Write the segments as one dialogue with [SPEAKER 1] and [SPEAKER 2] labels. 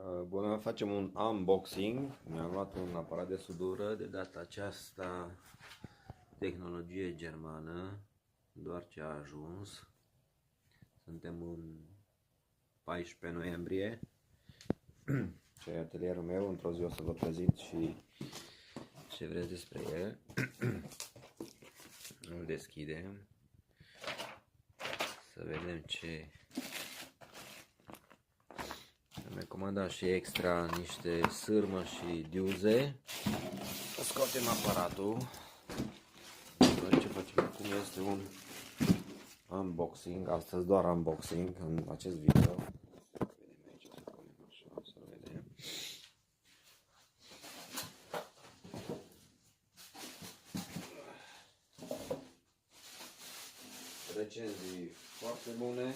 [SPEAKER 1] Bună, facem un unboxing. Mi-am luat un aparat de sudură, de data aceasta tehnologie germană, doar ce a ajuns. Suntem în 14 noiembrie. Ce e atelierul meu, într-o zi o să vă prezint și ce vreți despre el. Îl deschidem. Să vedem ce... Mi-am comandat și extra niște sârmă și diuze. Scoatem aparatul. Ce facem acum este un unboxing. Astăzi doar unboxing în acest video. Vedem aici, să punem așa, să vedem. Recenzii foarte bune.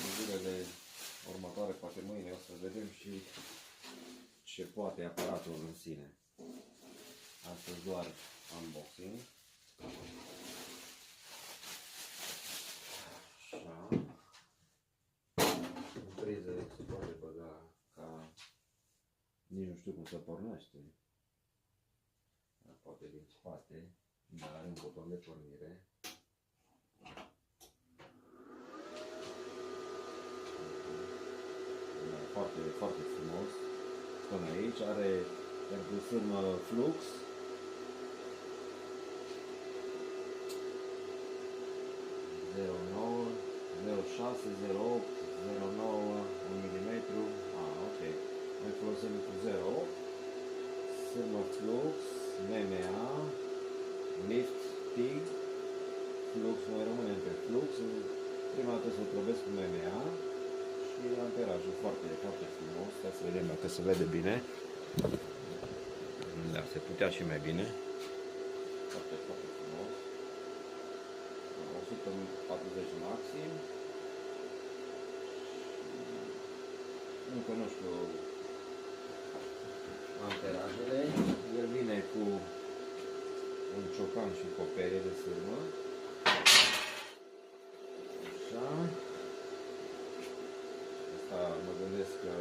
[SPEAKER 1] În zilele următoare, poate mâine, o să vedem și ce poate aparatul în sine. Astăzi doar unboxing. Așa. În priză se poate băga ca... Nici nu știu cum se pornește. Poate din spate, dar are un buton de pornire. Foarte, foarte frumos. Până aici are pentru sârmă Flux. .09, 06, 08, 09, 1 mm. Ok. Noi folosim cu 0,8. Sârmă Flux, MMA, Lift, Pig. Flux, noi rămânem pe Flux. Prima dată să o probesc cu MMA. Și amperajul foarte, foarte frumos. Hai să vedem dacă se vede bine. Da, se putea și mai bine. Foarte, foarte frumos. 140 maxim. Încă nu știu amperajele. El vine cu un ciocan și cu o perie de sârmă. Așa. Mă gândesc că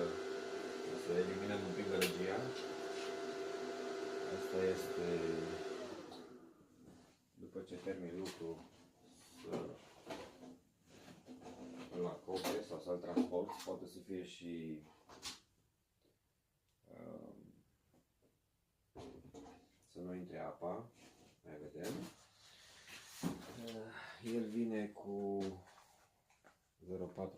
[SPEAKER 1] o să eliminăm un pic gălăgia. Asta este după ce termin lucru să-l acoperi sau să-l transport. Poate să fie și să nu intre apa. Mai vedem. El vine cu 0,4